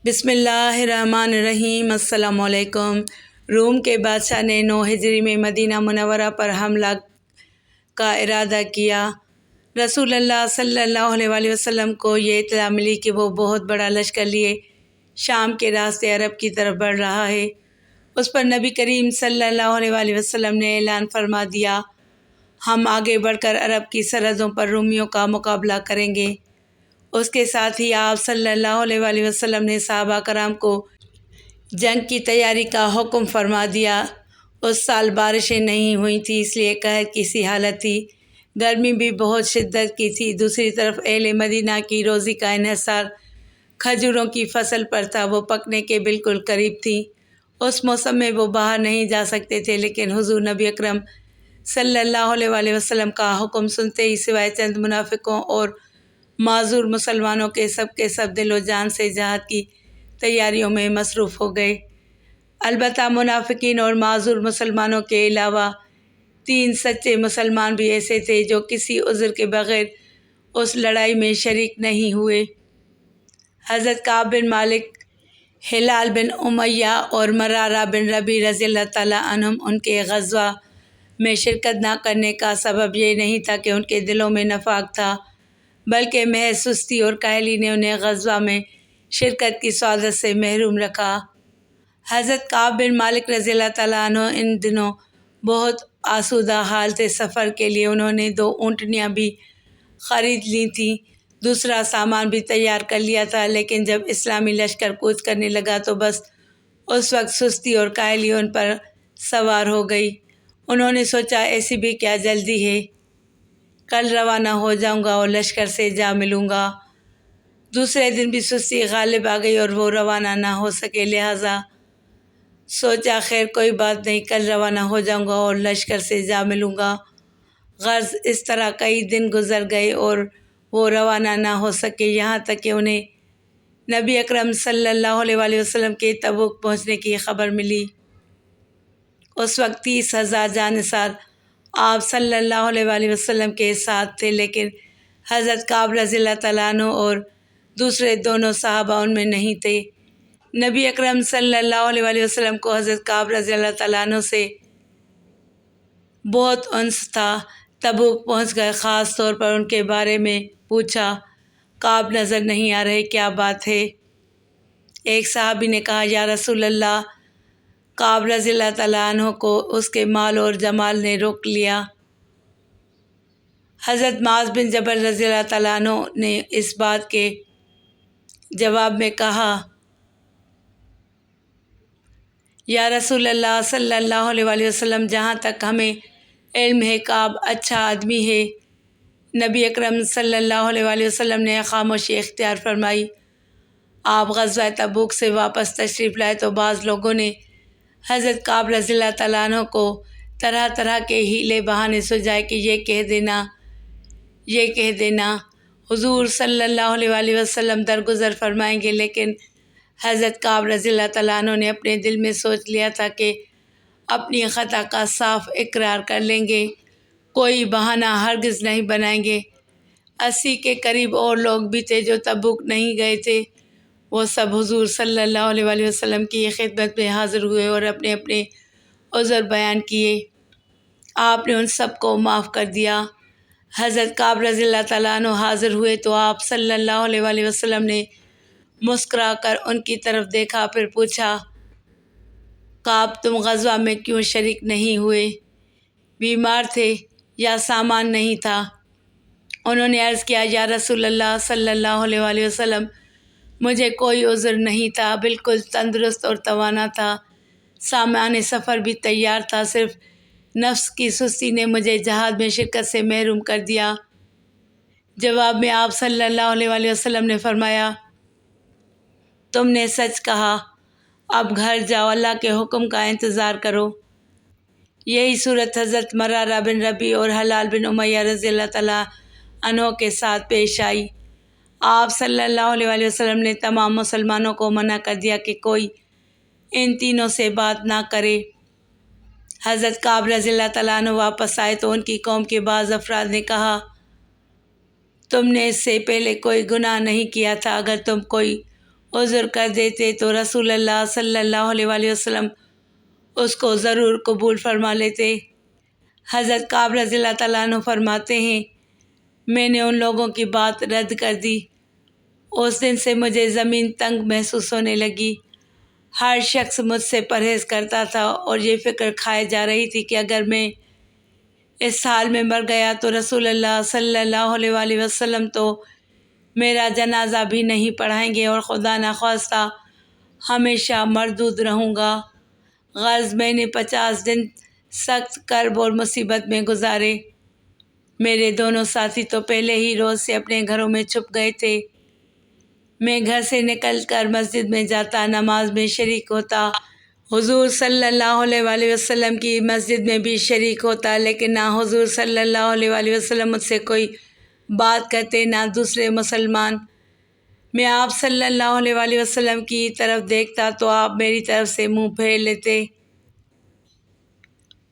بسم اللہ الرحمن الرحیم۔ السلام علیکم۔ روم کے بادشاہ نے 9 ہجری میں مدینہ منورہ پر حملہ کا ارادہ کیا۔ رسول اللہ صلی اللہ علیہ وسلم کو یہ اطلاع ملی کہ وہ بہت بڑا لشکر لیے شام کے راستے عرب کی طرف بڑھ رہا ہے۔ اس پر نبی کریم صلی اللہ علیہ وسلم نے اعلان فرما دیا، ہم آگے بڑھ کر عرب کی سرحدوں پر رومیوں کا مقابلہ کریں گے۔ اس کے ساتھ ہی آپ صلی اللہ علیہ وسلم نے صحابہ کرام کو جنگ کی تیاری کا حکم فرما دیا۔ اس سال بارشیں نہیں ہوئی تھیں، اس لیے قحط کی سی حالت تھی، گرمی بھی بہت شدت کی تھی۔ دوسری طرف اہل مدینہ کی روزی کا انحصار کھجوروں کی فصل پر تھا، وہ پکنے کے بالکل قریب تھی۔ اس موسم میں وہ باہر نہیں جا سکتے تھے، لیکن حضور نبی اکرم صلی اللہ علیہ وسلم کا حکم سنتے ہی سوائے چند منافقوں اور معذور مسلمانوں کے سب دل و جان سے جہاد کی تیاریوں میں مصروف ہو گئے۔ البتہ منافقین اور معذور مسلمانوں کے علاوہ 3 سچے مسلمان بھی ایسے تھے جو کسی عذر کے بغیر اس لڑائی میں شریک نہیں ہوئے۔ حضرت کعب بن مالک، ہلال بن امیہ اور مرارہ بن ربیع رضی اللہ تعالیٰ عنہم ان کے غزوہ میں شرکت نہ کرنے کا سبب یہ نہیں تھا کہ ان کے دلوں میں نفاق تھا، بلکہ محض سستی اور کاہلی نے انہیں غزوہ میں شرکت کی سعادت سے محروم رکھا۔ حضرت کعب بن مالک رضی اللہ تعالیٰ عنہ ان دنوں بہت آسودہ حال تھے۔ سفر کے لیے انہوں نے 2 اونٹنیاں بھی خرید لی تھیں، دوسرا سامان بھی تیار کر لیا تھا، لیکن جب اسلامی لشکر کوچ کرنے لگا تو بس اس وقت سستی اور کاہلی ان پر سوار ہو گئی۔ انہوں نے سوچا، ایسی بھی کیا جلدی ہے، کل روانہ ہو جاؤں گا اور لشکر سے جا ملوں گا۔ دوسرے دن بھی سستی غالب آ گئی اور وہ روانہ نہ ہو سکے، لہٰذا سوچا خیر کوئی بات نہیں، کل روانہ ہو جاؤں گا اور لشکر سے جا ملوں گا۔ غرض اس طرح کئی دن گزر گئے اور وہ روانہ نہ ہو سکے، یہاں تک کہ انہیں نبی اکرم صلی اللہ علیہ وسلم کے تبوک پہنچنے کی خبر ملی۔ اس وقت 30,000 جانثار آپ صلی اللہ علیہ وسلم کے ساتھ تھے، لیکن حضرت کعب رضی اللہ تعالیٰ عنہ اور دوسرے دونوں صحابہ ان میں نہیں تھے۔ نبی اکرم صلی اللہ علیہ وسلم کو حضرت کعب رضی اللہ تعالیٰ عنہ سے بہت انس تھا۔ تبوک پہنچ گئے، خاص طور پر ان کے بارے میں پوچھا، کعب نظر نہیں آ رہے، کیا بات ہے؟ ایک صحابی نے کہا، یا رسول اللہ، کعب رضی اللہ تعالیٰ عنہ کو اس کے مال اور جمال نے روک لیا۔ حضرت معاذ بن جبل رضی اللہ تعالیٰ عنہ نے اس بات کے جواب میں کہا، یا رسول اللہ صلی اللہ علیہ وسلم، جہاں تک ہمیں علم ہے کعب اچھا آدمی ہے۔ نبی اکرم صلی اللہ علیہ وسلم نے خاموشی اختیار فرمائی۔ آپ غزوہ تبوک سے واپس تشریف لائے تو بعض لوگوں نے حضرت کعب رضی اللہ تعالیٰ عنہ کو طرح طرح کے ہیلے بہانے سجائے کہ یہ کہہ دینا حضور صلی اللہ علیہ وسلم درگزر فرمائیں گے، لیکن حضرت کعب رضی اللہ تعالیٰ عنہ نے اپنے دل میں سوچ لیا تھا کہ اپنی خطا کا صاف اقرار کر لیں گے، کوئی بہانہ ہرگز نہیں بنائیں گے۔ 80 کے قریب اور لوگ بھی تھے جو تبوک نہیں گئے تھے، وہ سب حضور صلی اللہ علیہ وسلم کی خدمت میں حاضر ہوئے اور اپنے اپنے عذر بیان کیے۔ آپ نے ان سب کو معاف کر دیا۔ حضرت کعب رضی اللہ تعالیٰ عنہ حاضر ہوئے تو آپ صلی اللہ علیہ وسلم نے مسکرا کر ان کی طرف دیکھا، پھر پوچھا، کعب تم غزوہ میں کیوں شریک نہیں ہوئے؟ بیمار تھے یا سامان نہیں تھا؟ انہوں نے عرض کیا، یا رسول اللہ صلی اللہ علیہ وسلم، مجھے کوئی عذر نہیں تھا، بالکل تندرست اور توانا تھا، سامان سفر بھی تیار تھا، صرف نفس کی سستی نے مجھے جہاد میں شرکت سے محروم کر دیا۔ جواب میں آپ صلی اللہ علیہ وسلم نے فرمایا، تم نے سچ کہا، اب گھر جاؤ، اللہ کے حکم کا انتظار کرو۔ یہی صورت حضرت مرارہ بن ربیع اور ہلال بن امیہ رضی اللہ تعالیٰ عنہ کے ساتھ پیش آئی۔ آپ صلی اللہ علیہ وسلم نے تمام مسلمانوں کو منع کر دیا کہ کوئی ان تینوں سے بات نہ کرے۔ حضرت کعب رضی اللہ تعالیٰ عنہ واپس آئے تو ان کی قوم کے بعض افراد نے کہا، تم نے اس سے پہلے کوئی گناہ نہیں کیا تھا، اگر تم کوئی عذر کر دیتے تو رسول اللہ صلی اللہ علیہ وآلہ وسلم اس کو ضرور قبول فرما لیتے۔ حضرت کعب رضی اللہ تعالیٰ عنہ فرماتے ہیں میں نے ان لوگوں کی بات رد کر دی۔ اس دن سے مجھے زمین تنگ محسوس ہونے لگی۔ ہر شخص مجھ سے پرہیز کرتا تھا اور یہ فکر کھائے جا رہی تھی کہ اگر میں اس حال میں مر گیا تو رسول اللہ صلی اللہ علیہ وآلہ وسلم تو میرا جنازہ بھی نہیں پڑھائیں گے اور خدا نخواستہ ہمیشہ مردود رہوں گا۔ غرض میں نے 50 دن سخت کرب اور مصیبت میں گزارے۔ میرے دونوں ساتھی تو پہلے ہی روز سے اپنے گھروں میں چھپ گئے تھے۔ میں گھر سے نکل کر مسجد میں جاتا، نماز میں شریک ہوتا، حضور صلی اللہ علیہ وآلہ وسلم کی مسجد میں بھی شریک ہوتا، لیکن نہ حضور صلی اللہ علیہ وآلہ وسلم مجھ سے کوئی بات کرتے نہ دوسرے مسلمان۔ میں آپ صلی اللہ علیہ وآلہ وسلم کی طرف دیکھتا تو آپ میری طرف سے منہ پھیر لیتے۔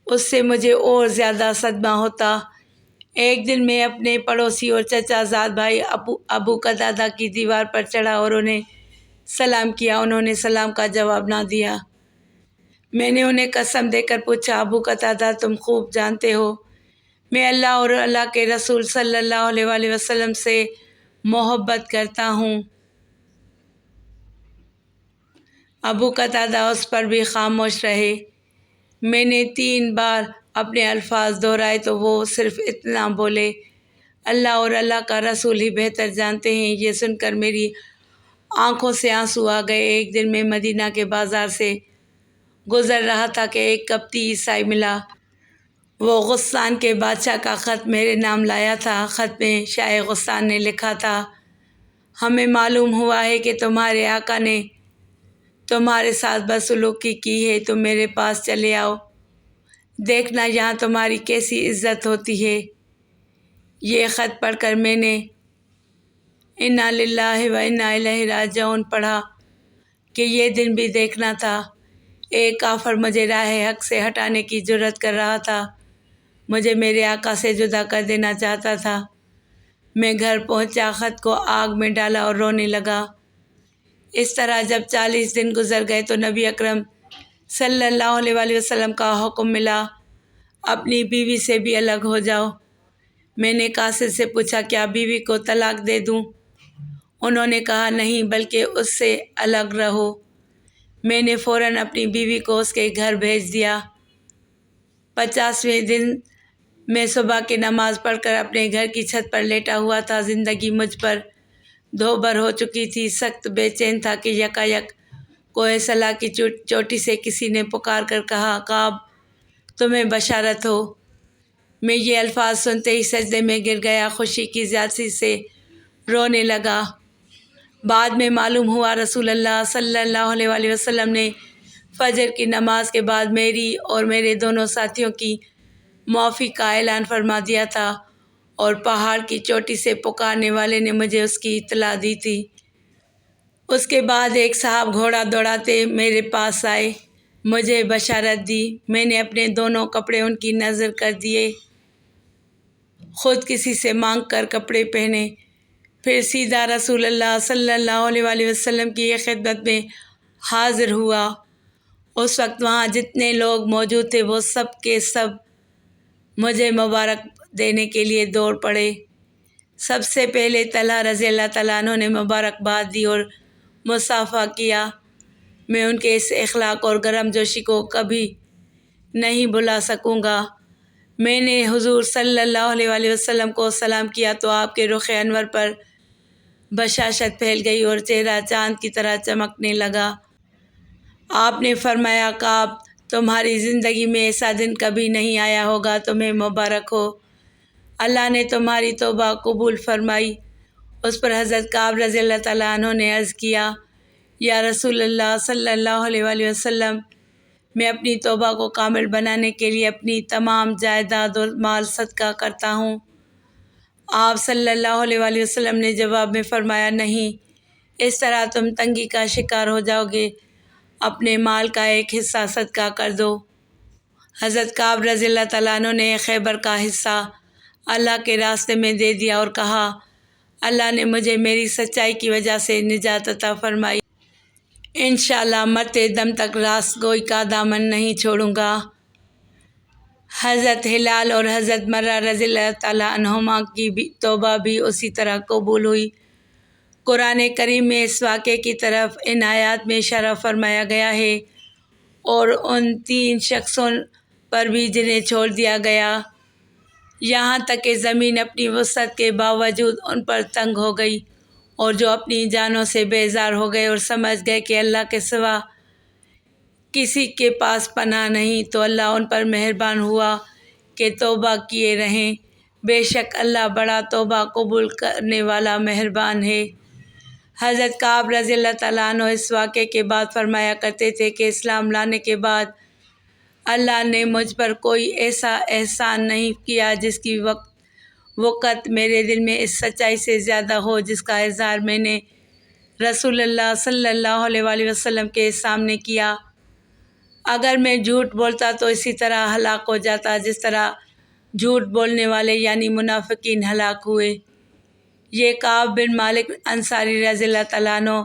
اس سے مجھے اور زیادہ صدمہ ہوتا۔ ایک دن میں اپنے پڑوسی اور چچا زاد بھائی ابو قتادہ کی دیوار پر چڑھا اور انہیں سلام کیا۔ انہوں نے سلام کا جواب نہ دیا۔ میں نے انہیں قسم دے کر پوچھا ابو قتادہ تم خوب جانتے ہو میں اللہ اور اللہ کے رسول صلی اللہ علیہ وآلہ وسلم سے محبت کرتا ہوں۔ ابو قتادہ اس پر بھی خاموش رہے۔ میں نے 3 بار اپنے الفاظ دہرائے تو وہ صرف اتنا بولے اللہ اور اللہ کا رسول ہی بہتر جانتے ہیں۔ یہ سن کر میری آنکھوں سے آنسو آ گئے۔ ایک دن میں مدینہ کے بازار سے گزر رہا تھا کہ ایک قبطی عیسائی ملا۔ وہ غسان کے بادشاہ کا خط میرے نام لایا تھا۔ خط میں شاہ غسان نے لکھا تھا ہمیں معلوم ہوا ہے کہ تمہارے آقا نے تمہارے ساتھ بدسلوکی کی ہے، تم میرے پاس چلے آؤ، دیکھنا یہاں تمہاری کیسی عزت ہوتی ہے۔ یہ خط پڑھ کر میں نے انا للہ و انا الیہ راجعون پڑھا کہ یہ دن بھی دیکھنا تھا۔ ایک کافر مجھے راہ حق سے ہٹانے کی جرات کر رہا تھا، مجھے میرے آقا سے جدا کر دینا چاہتا تھا۔ میں گھر پہنچا، خط کو آگ میں ڈالا اور رونے لگا۔ اس طرح جب 40 دن گزر گئے تو نبی اکرم صلی اللہ علیہ وآلہ وسلم کا حکم ملا اپنی بیوی سے بھی الگ ہو جاؤ۔ میں نے قاصد سے پوچھا کیا بیوی کو طلاق دے دوں؟ انہوں نے کہا نہیں بلکہ اس سے الگ رہو۔ میں نے فوراً اپنی بیوی کو اس کے گھر بھیج دیا۔ 50ویں دن میں صبح کی نماز پڑھ کر اپنے گھر کی چھت پر لیٹا ہوا تھا۔ زندگی مجھ پر دھوبر ہو چکی تھی، سخت بے چین تھا کہ یکایک کوہ صلا کی چوٹی سے کسی نے پکار کر کہا کعب تمہیں بشارت ہو۔ میں یہ الفاظ سنتے ہی سجدے میں گر گیا، خوشی کی زیادتی سے رونے لگا۔ بعد میں معلوم ہوا رسول اللہ صلی اللہ علیہ وآلہ وسلم نے فجر کی نماز کے بعد میری اور میرے دونوں ساتھیوں کی معافی کا اعلان فرما دیا تھا اور پہاڑ کی چوٹی سے پکارنے والے نے مجھے اس کی اطلاع دی تھی۔ اس کے بعد ایک صاحب گھوڑا دوڑاتے میرے پاس آئے، مجھے بشارت دی۔ میں نے اپنے دونوں کپڑے ان کی نذر کر دیے، خود کسی سے مانگ کر کپڑے پہنے، پھر سیدھا رسول اللہ صلی اللہ علیہ وآلہ وسلم کی خدمت میں حاضر ہوا۔ اس وقت وہاں جتنے لوگ موجود تھے وہ سب کے سب مجھے مبارک دینے کے لیے دوڑ پڑے۔ سب سے پہلے طلحہ رضی اللہ تعالیٰ عنہ نے مبارکباد دی اور مصافحہ کیا۔ میں ان کے اس اخلاق اور گرم جوشی کو کبھی نہیں بھلا سکوں گا۔ میں نے حضور صلی اللہ علیہ وآلہ وسلم کو سلام کیا تو آپ کے رخ انور پر بشاشت پھیل گئی اور چہرہ چاند کی طرح چمکنے لگا۔ آپ نے فرمایا کعب تمہاری زندگی میں ایسا دن کبھی نہیں آیا ہوگا، تمہیں مبارک ہو، اللہ نے تمہاری توبہ قبول فرمائی۔ اس پر حضرت کعب رضی اللہ تعالیٰ عنہ نے عرض کیا یا رسول اللہ صلی اللہ علیہ وآلہ وسلم میں اپنی توبہ کو کامل بنانے کے لیے اپنی تمام جائیداد اور مال صدقہ کرتا ہوں۔ آپ صلی اللہ علیہ وآلہ وسلم نے جواب میں فرمایا نہیں، اس طرح تم تنگی کا شکار ہو جاؤ گے، اپنے مال کا ایک حصہ صدقہ کر دو۔ حضرت کعب رضی اللہ تعالیٰ عنہ نے خیبر کا حصہ اللہ کے راستے میں دے دیا اور کہا اللہ نے مجھے میری سچائی کی وجہ سے نجات عطا فرمائی۔ انشاءاللہ مرتے دم تک راست گوئی کا دامن نہیں چھوڑوں گا۔ حضرت ہلال اور حضرت مرہ رضی اللہ تعالیٰ عنہما کی بھی توبہ بھی اسی طرح قبول ہوئی۔ قرآن کریم میں اس واقعے کی طرف ان آیات میں اشارہ فرمایا گیا ہے اور ان 3 شخصوں پر بھی جنہیں چھوڑ دیا گیا، یہاں تک کہ زمین اپنی وسعت کے باوجود ان پر تنگ ہو گئی، اور جو اپنی جانوں سے بیزار ہو گئے اور سمجھ گئے کہ اللہ کے سوا کسی کے پاس پناہ نہیں، تو اللہ ان پر مہربان ہوا کہ توبہ کیے رہیں۔ بے شک اللہ بڑا توبہ قبول کرنے والا مہربان ہے۔ حضرت کعب رضی اللہ تعالیٰ عنہ اس واقعے کے بعد فرمایا کرتے تھے کہ اسلام لانے کے بعد اللہ نے مجھ پر کوئی ایسا احسان نہیں کیا جس کی وقت میرے دل میں اس سچائی سے زیادہ ہو جس کا اظہار میں نے رسول اللہ صلی اللہ علیہ وآلہ وسلم کے سامنے کیا۔ اگر میں جھوٹ بولتا تو اسی طرح ہلاک ہو جاتا جس طرح جھوٹ بولنے والے یعنی منافقین ہلاک ہوئے۔ یہ کعب بن مالک انصاری رضی اللہ تعالیٰ عنہ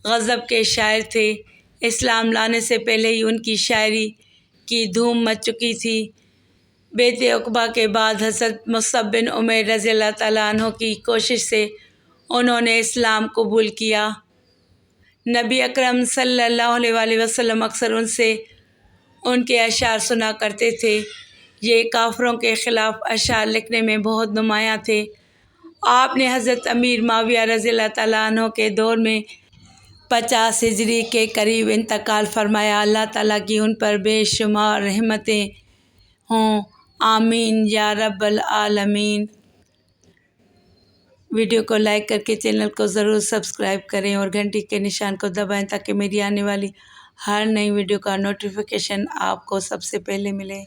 غضب کے شاعر تھے۔ اسلام لانے سے پہلے ہی ان کی شاعری کی دھوم مچ چکی تھی۔ بیعت عقبہ کے بعد حضرت مصعب بن عمیر رضی اللہ تعالیٰ عنہ کی کوشش سے انہوں نے اسلام قبول کیا۔ نبی اکرم صلی اللہ علیہ وآلہ وسلم اکثر ان سے ان کے اشعار سنا کرتے تھے۔ یہ کافروں کے خلاف اشعار لکھنے میں بہت نمایاں تھے۔ آپ نے حضرت امیر معاویہ رضی اللہ تعالیٰ عنہ کے دور میں 50 ہجری کے قریب انتقال فرمایا۔ اللہ تعالیٰ کی ان پر بے شمار رحمتیں ہوں، آمین یا رب العالمین۔ ویڈیو کو لائک کر کے چینل کو ضرور سبسکرائب کریں اور گھنٹی کے نشان کو دبائیں تاکہ میری آنے والی ہر نئی ویڈیو کا نوٹیفیکیشن آپ کو سب سے پہلے ملے۔